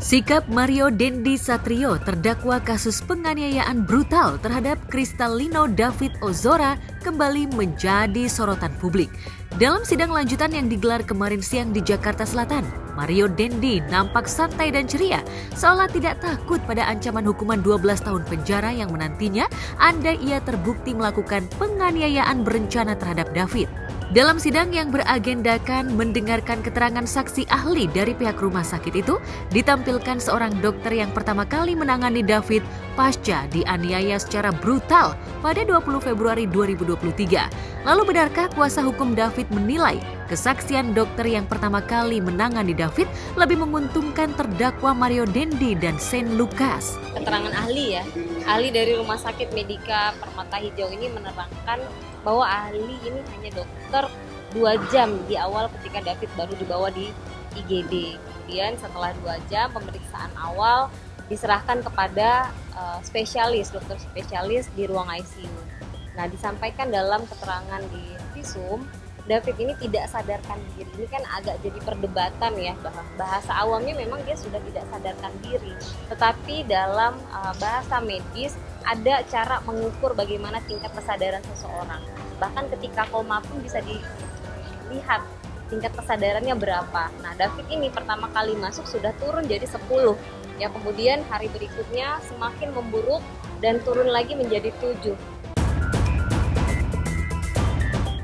Sikap Mario Dendi Satrio terdakwa kasus penganiayaan brutal terhadap Kristalino David Ozora kembali menjadi sorotan publik. Dalam sidang lanjutan yang digelar kemarin siang di Jakarta Selatan, Mario Dendi nampak santai dan ceria, seolah tidak takut pada ancaman hukuman 12 tahun penjara yang menantinya andai ia terbukti melakukan penganiayaan berencana terhadap David. Dalam sidang yang beragendakan mendengarkan keterangan saksi ahli dari pihak rumah sakit itu, ditampilkan seorang dokter yang pertama kali menangani David pasca dianiaya secara brutal pada 20 Februari 2023. Lalu benarkah kuasa hukum David menilai kesaksian dokter yang pertama kali menangani David lebih menguntungkan terdakwa Mario Dendi dan Shane Lucas? Keterangan ahli ahli dari Rumah Sakit Medika Permata Hijau ini menerangkan bahwa ahli ini hanya dokter 2 jam di awal ketika David baru dibawa di IGD. Kemudian setelah 2 jam pemeriksaan awal diserahkan kepada dokter spesialis di ruang ICU. Nah, disampaikan dalam keterangan di visum, David ini tidak sadarkan diri. Ini kan agak jadi perdebatan ya, bahasa awamnya memang dia sudah tidak sadarkan diri. Tetapi dalam bahasa medis ada cara mengukur bagaimana tingkat kesadaran seseorang. Bahkan ketika koma pun bisa dilihat tingkat kesadarannya berapa. Nah, David ini pertama kali masuk sudah turun jadi 10. Ya, kemudian hari berikutnya semakin memburuk dan turun lagi menjadi 7.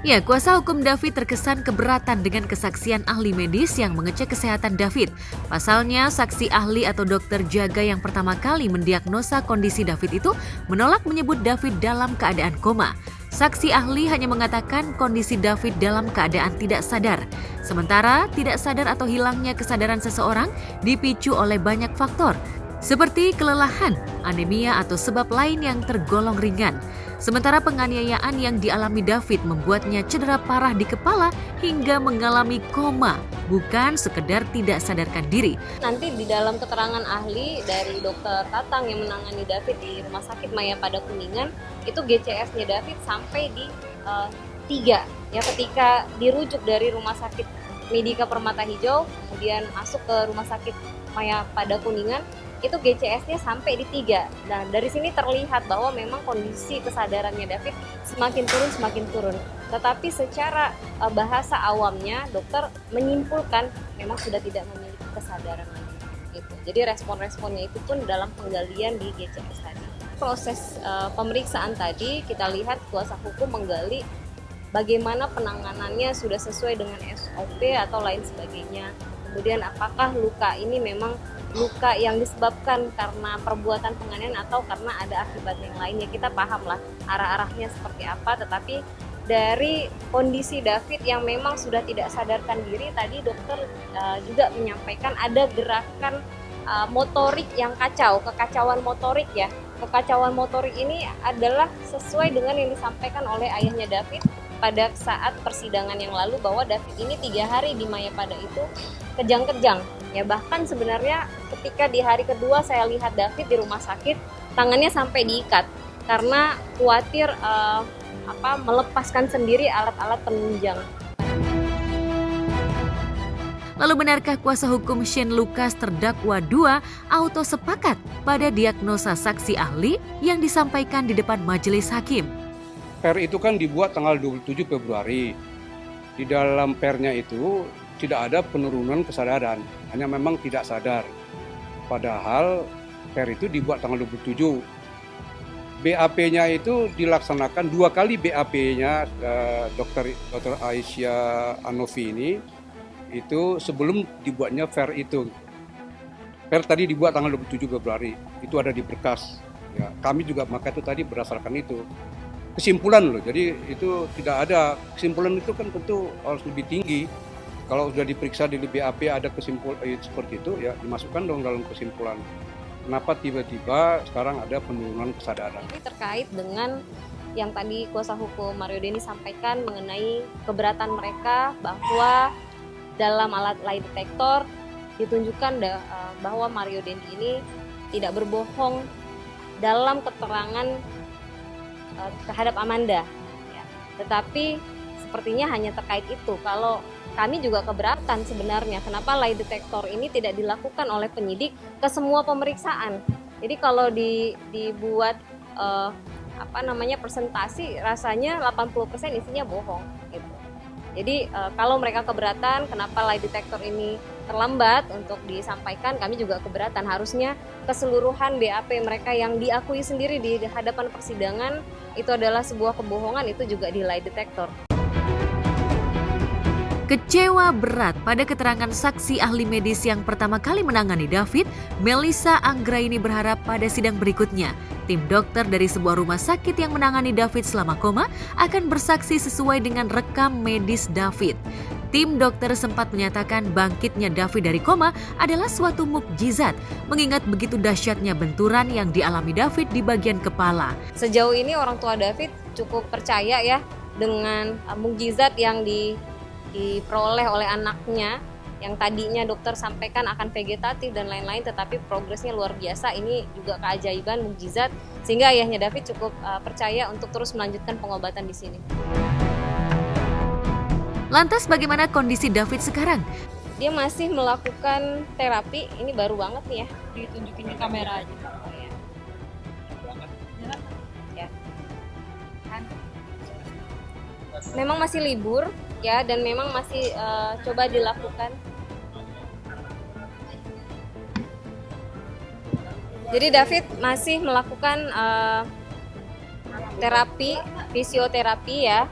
Ya, kuasa hukum David terkesan keberatan dengan kesaksian ahli medis yang mengecek kesehatan David. Pasalnya, saksi ahli atau dokter jaga yang pertama kali mendiagnosa kondisi David itu menolak menyebut David dalam keadaan koma. Saksi ahli hanya mengatakan kondisi David dalam keadaan tidak sadar. Sementara, tidak sadar atau hilangnya kesadaran seseorang dipicu oleh banyak faktor, seperti kelelahan, anemia atau sebab lain yang tergolong ringan. Sementara penganiayaan yang dialami David membuatnya cedera parah di kepala hingga mengalami koma, bukan sekedar tidak sadarkan diri. Nanti di dalam keterangan ahli dari dokter Tatang yang menangani David di Rumah Sakit Mayapada Kuningan, itu GCS-nya David sampai di 3. Ya, ketika dirujuk dari Rumah Sakit Medika Permata Hijau, kemudian masuk ke Rumah Sakit Mayapada Kuningan, itu GCS-nya sampai di 3. Nah, dari sini terlihat bahwa memang kondisi kesadarannya David semakin turun. Tetapi secara bahasa awamnya, dokter menyimpulkan memang sudah tidak memiliki kesadaran lagi. Gitu. Jadi respon-responnya itu pun dalam penggalian di GCS tadi. Proses pemeriksaan tadi kita lihat kuasa hukum menggali bagaimana penanganannya sudah sesuai dengan SOP atau lain sebagainya. Kemudian apakah luka ini memang luka yang disebabkan karena perbuatan penganiayaan atau karena ada akibat yang lainnya. Kita paham lah arah-arahnya seperti apa, tetapi dari kondisi David yang memang sudah tidak sadarkan diri, tadi dokter juga menyampaikan ada gerakan motorik yang kekacauan motorik ya. Kekacauan motorik ini adalah sesuai dengan yang disampaikan oleh ayahnya David pada saat persidangan yang lalu, bahwa David ini 3 hari di Mayapada itu kejang-kejang. Ya, bahkan sebenarnya ketika di hari kedua saya lihat David di rumah sakit, tangannya sampai diikat karena khawatir melepaskan sendiri alat-alat penunjang. Lalu benarkah kuasa hukum Shane Lucas terdakwa 2 auto sepakat pada diagnosa saksi ahli yang disampaikan di depan majelis hakim? Per itu kan dibuat tanggal 27 Februari. Di dalam pernya itu tidak ada penurunan kesadaran, hanya memang tidak sadar. Padahal per itu dibuat tanggal 27. BAP-nya itu dilaksanakan 2 kali BAP-nya Dr. Aisyah Anovi ini itu sebelum dibuatnya per itu. Per tadi dibuat tanggal 27 Februari, itu ada di berkas. Ya, kami juga maka itu tadi berdasarkan itu. Kesimpulan loh, jadi itu tidak ada kesimpulan, itu kan tentu harus lebih tinggi. Kalau sudah diperiksa di BAP ada kesimpulan seperti itu, ya dimasukkan dong dalam kesimpulan. Kenapa tiba-tiba sekarang ada penurunan kesadaran? Ini terkait dengan yang tadi kuasa hukum Mario Dendi sampaikan mengenai keberatan mereka bahwa dalam alat lie detector ditunjukkan bahwa Mario Dendi ini tidak berbohong dalam keterangan terhadap Amanda. Ya. Tetapi sepertinya hanya terkait itu. Kalau kami juga keberatan sebenarnya kenapa lie detector ini tidak dilakukan oleh penyidik ke semua pemeriksaan. Jadi kalau dibuat presentasi, rasanya 80% isinya bohong gitu. Jadi kalau mereka keberatan kenapa lie detector ini terlambat untuk disampaikan, kami juga keberatan. Harusnya keseluruhan BAP mereka yang diakui sendiri di hadapan persidangan itu adalah sebuah kebohongan, itu juga di lie detector. Kecewa berat pada keterangan saksi ahli medis yang pertama kali menangani David, Melissa Anggraini berharap pada sidang berikutnya, tim dokter dari sebuah rumah sakit yang menangani David selama koma akan bersaksi sesuai dengan rekam medis David. Tim dokter sempat menyatakan bangkitnya David dari koma adalah suatu mukjizat, mengingat begitu dahsyatnya benturan yang dialami David di bagian kepala. Sejauh ini orang tua David cukup percaya ya dengan mukjizat yang diperoleh oleh anaknya, yang tadinya dokter sampaikan akan vegetatif dan lain-lain, tetapi progresnya luar biasa. Ini juga keajaiban, mukjizat, sehingga ayahnya David cukup percaya untuk terus melanjutkan pengobatan di sini. Lantas bagaimana kondisi David sekarang? Dia masih melakukan terapi, ini baru banget nih ya. Ditunjukin ke kamera aja. Ya. Memang masih libur ya, dan memang masih coba dilakukan. Jadi David masih melakukan terapi, fisioterapi ya.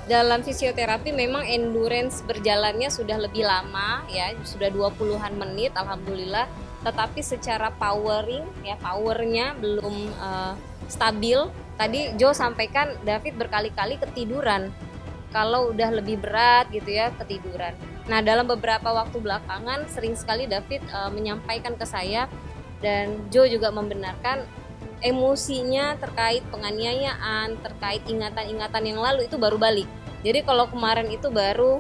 Dalam fisioterapi memang endurance berjalannya sudah lebih lama ya, sudah 20-an menit alhamdulillah, tetapi secara powernya belum stabil. Tadi Joe sampaikan David berkali-kali ketiduran. Kalau udah lebih berat gitu ya, ketiduran. Nah, dalam beberapa waktu belakangan sering sekali David menyampaikan ke saya, dan Joe juga membenarkan, emosinya terkait penganiayaan, terkait ingatan-ingatan yang lalu itu baru balik. Jadi kalau kemarin itu baru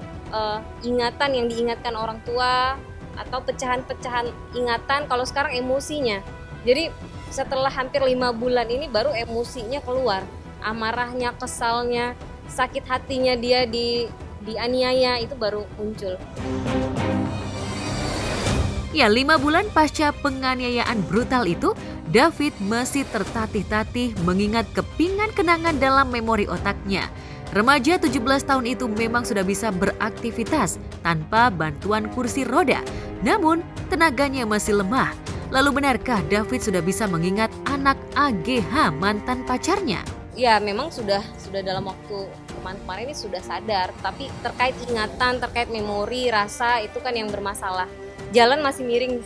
ingatan yang diingatkan orang tua atau pecahan-pecahan ingatan, kalau sekarang emosinya. Jadi setelah hampir 5 bulan ini baru emosinya keluar. Amarahnya, kesalnya, sakit hatinya dia dianiaya itu baru muncul. Ya, 5 bulan pasca penganiayaan brutal itu, David masih tertatih-tatih mengingat kepingan kenangan dalam memori otaknya. Remaja 17 tahun itu memang sudah bisa beraktivitas tanpa bantuan kursi roda. Namun, tenaganya masih lemah. Lalu benarkah David sudah bisa mengingat anak AGH mantan pacarnya? Ya, memang sudah dalam waktu kemarin ini sudah sadar, tapi terkait ingatan, terkait memori, rasa itu kan yang bermasalah. Jalan masih miring,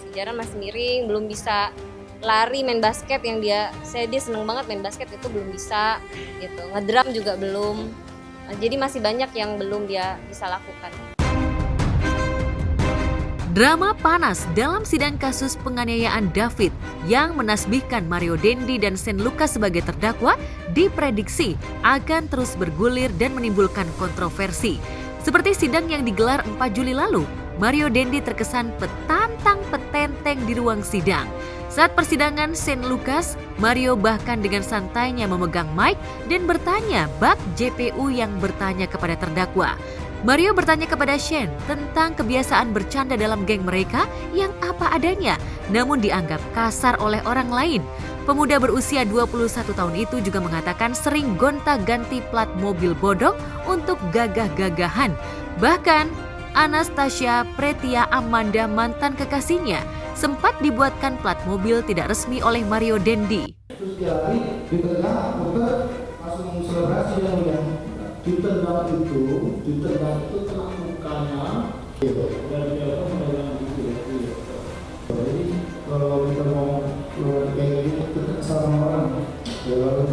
belum bisa lari, main basket yang dia seneng banget main basket itu belum bisa gitu. Ngedrum juga belum. Jadi masih banyak yang belum dia bisa lakukan. Drama panas dalam sidang kasus penganiayaan David yang menasbihkan Mario Dendi dan Shane Lucas sebagai terdakwa diprediksi akan terus bergulir dan menimbulkan kontroversi. Seperti sidang yang digelar 4 Juli lalu, Mario Dendi terkesan petantang-petenteng di ruang sidang. Saat persidangan Shane Lucas, Mario bahkan dengan santainya memegang mic dan bertanya bak JPU yang bertanya kepada terdakwa. Mario bertanya kepada Shane tentang kebiasaan bercanda dalam geng mereka yang apa adanya, namun dianggap kasar oleh orang lain. Pemuda berusia 21 tahun itu juga mengatakan sering gonta-ganti plat mobil bodong untuk gagah-gagahan. Bahkan, Anastasia Pretia Amanda, mantan kekasihnya, sempat dibuatkan plat mobil tidak resmi oleh Mario Dendi. Terus dia lari di tengah, dokter langsung selebrasi yang ditendang itu kena mukanya, dan dia memegang gitu. Jadi kalau kita mau kayak gitu kita sama orang, ya lalu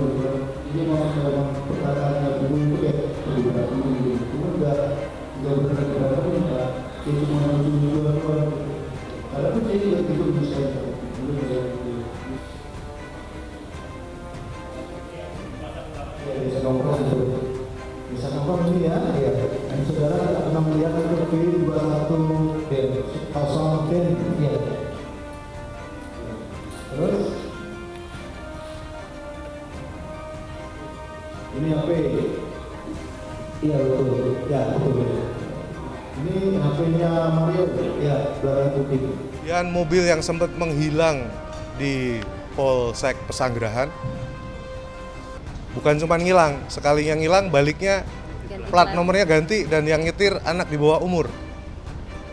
ini mau dalam perkataannya dulu itu ya beberapa minggu, cuma nggak benar-benar pun nggak, itu cuma lucu-lucu doang. Ada pun jadi itu bisa. Bisa nongkrong ini ya, dan saudara tidak pernah melihat itu P21 ya. Terus ini HP Iya betul, ya betul. Ini HP-nya Mario, ya belakang putih. Kemudian mobil yang sempat menghilang di Polsek Pesanggerahan, bukan cuma ngilang, sekali yang ngilang baliknya plat nomornya ganti dan yang nyetir anak di bawah umur.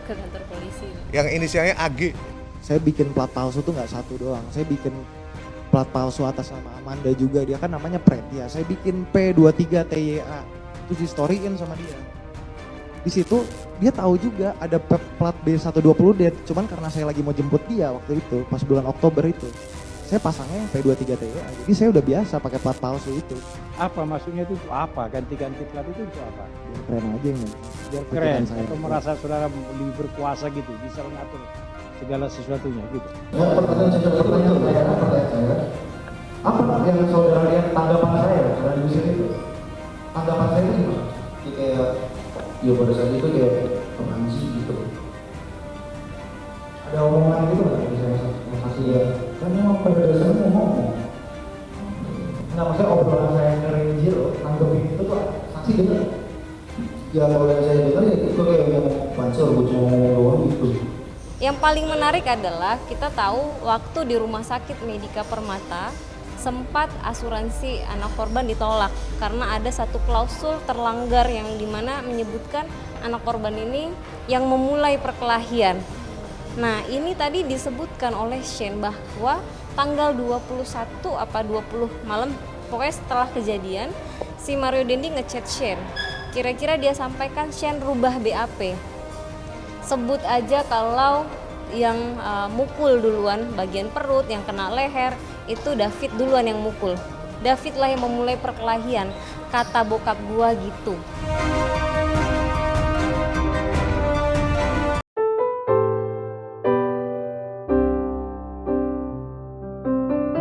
Ke kantor polisi. Yang inisialnya AG. Saya bikin plat palsu tuh nggak satu doang, saya bikin plat palsu atas nama Amanda juga, dia kan namanya Pret ya. Saya bikin P23 TYA, terus di storyin sama dia. Di situ dia tahu juga ada plat B120D, cuman karena saya lagi mau jemput dia waktu itu, pas bulan Oktober itu. Saya pasangnya yang P23 TYA, jadi saya udah biasa pakai plat palsu itu. Apa maksudnya itu apa? Ganti-ganti plat itu untuk apa? Biar keren aja yang biar Keren, saya. atau merasa saudara lebih berkuasa gitu, bisa mengatur segala sesuatunya gitu. Pertanyaan saya, apa yang saudara lihat tanggapan saya dari di sini itu? Tanggapan saya itu gimana? Kayak, ya pada saat itu kayak penganji gitu. Ada omongan gitu nggak yang saya kasih ya? Kan memang pada dasarnya ngomong. Nah maksudnya obrolan saya ngerenjir loh, tanggepin itu tuh saksi dengar. Ya kalau yang saya dengar ya itu kayak yang bancur, gue cuma ngomong doang gitu. Yang paling menarik adalah kita tahu waktu di Rumah Sakit Medika Permata sempat asuransi anak korban ditolak karena ada satu klausul terlanggar yang dimana menyebutkan anak korban ini yang memulai perkelahian. Nah ini tadi disebutkan oleh Shane bahwa tanggal 21 apa 20 malam pokoknya setelah kejadian si Mario Dendi ngechat Shane. Kira-kira dia sampaikan Shane rubah BAP. Sebut aja kalau yang mukul duluan bagian perut, yang kena leher, itu David duluan yang mukul. David lah yang memulai perkelahian, kata bokap gua gitu.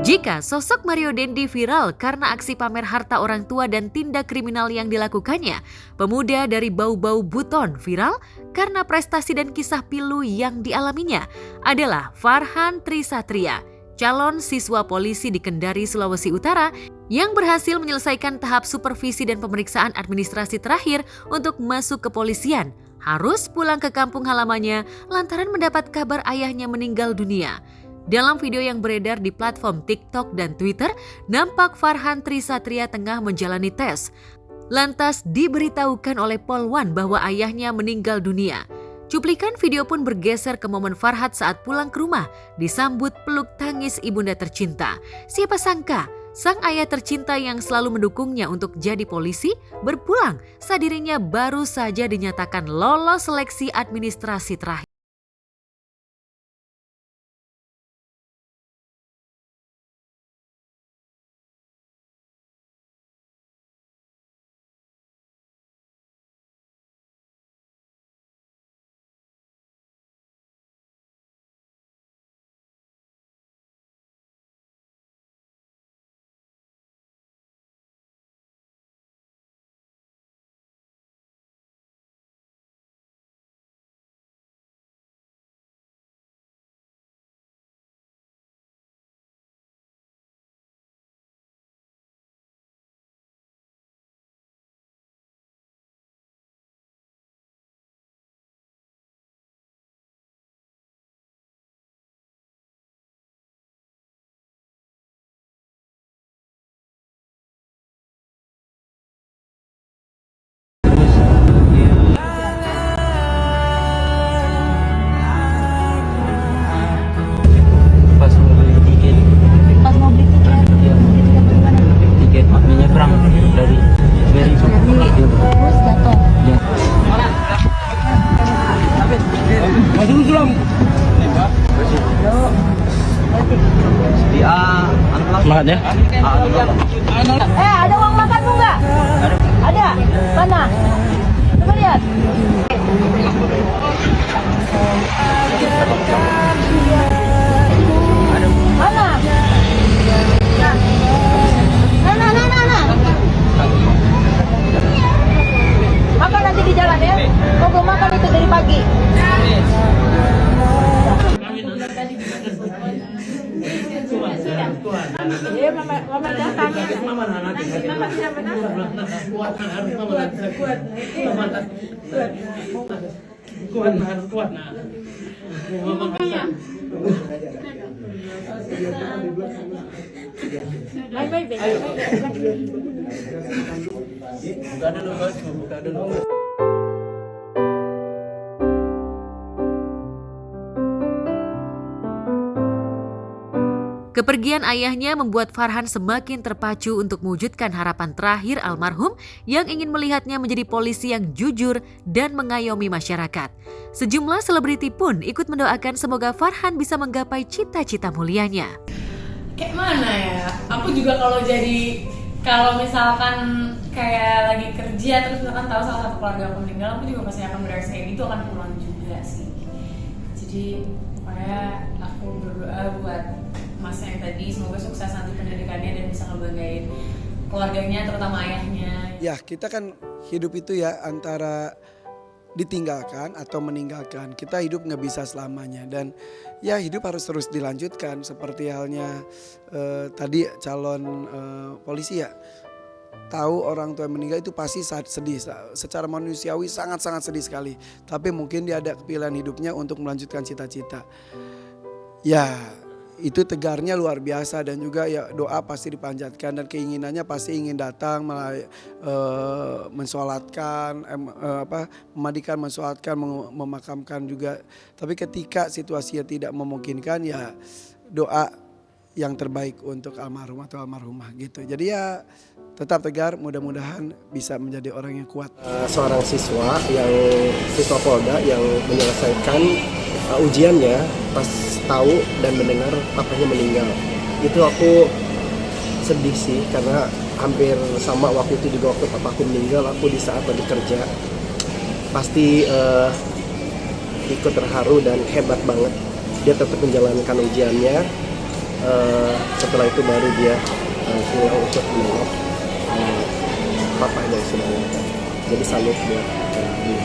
Jika sosok Mario Dendi viral karena aksi pamer harta orang tua dan tindak kriminal yang dilakukannya, pemuda dari Bau-Bau Buton viral karena prestasi dan kisah pilu yang dialaminya adalah Farhan Trisatria, calon siswa polisi di Kendari, Sulawesi Utara yang berhasil menyelesaikan tahap supervisi dan pemeriksaan administrasi terakhir untuk masuk kepolisian. Harus pulang ke kampung halamannya lantaran mendapat kabar ayahnya meninggal dunia. Dalam video yang beredar di platform TikTok dan Twitter, nampak Farhan Trisatria tengah menjalani tes. Lantas diberitahukan oleh Polwan bahwa ayahnya meninggal dunia. Cuplikan video pun bergeser ke momen Farhan saat pulang ke rumah, disambut peluk tangis ibunda tercinta. Siapa sangka, sang ayah tercinta yang selalu mendukungnya untuk jadi polisi, berpulang saat dirinya baru saja dinyatakan lolos seleksi administrasi terakhir. Semangat ya. Ada uang makanmu nggak? Ada. Mana? Coba lihat. Mana? Nah. Makan nanti di jalan ya. Kau belum makan itu dari pagi. Iya, mama datang ya. Nanti mama tidak menang. Kuat. Mama bisa. Baik. Buka dulu. Kepergian ayahnya membuat Farhan semakin terpacu untuk mewujudkan harapan terakhir almarhum yang ingin melihatnya menjadi polisi yang jujur dan mengayomi masyarakat. Sejumlah selebriti pun ikut mendoakan semoga Farhan bisa menggapai cita-cita mulianya. Kayak mana ya? Aku juga kalau misalkan kayak lagi kerja terus misalkan tahu salah satu keluarga aku meninggal, aku juga pasti akan bereaksi kayak gitu, akan pulang juga sih. Jadi pokoknya aku berdoa buat Mas yang tadi, semoga sukses nanti pendidikannya dan bisa ngebanggain keluarganya, terutama ayahnya. Ya, kita kan hidup itu ya antara ditinggalkan atau meninggalkan. Kita hidup nggak bisa selamanya dan ya hidup harus terus dilanjutkan. Seperti halnya tadi calon polisi ya, tahu orang tua yang meninggal itu pasti sedih. Secara manusiawi sangat-sangat sedih sekali. Tapi mungkin dia ada pilihan hidupnya untuk melanjutkan cita-cita. Ya, itu tegarnya luar biasa dan juga ya doa pasti dipanjatkan dan keinginannya pasti ingin datang mensolatkan, memandikan, mensolatkan, memakamkan juga. Tapi ketika situasinya tidak memungkinkan ya doa yang terbaik untuk almarhum atau almarhumah gitu. Jadi ya tetap tegar, mudah-mudahan bisa menjadi orang yang kuat. Seorang siswa Polda yang menyelesaikan ujiannya pas tahu dan mendengar papanya meninggal. Itu aku sedih sih karena hampir sama waktu itu juga waktu papaku meninggal, aku di saat lagi kerja pasti ikut terharu dan hebat banget. Dia tetap menjalankan ujiannya. Setelah itu baru dia pulang untuk menengok papanya yang sudah meninggal. Jadi salut buat dia.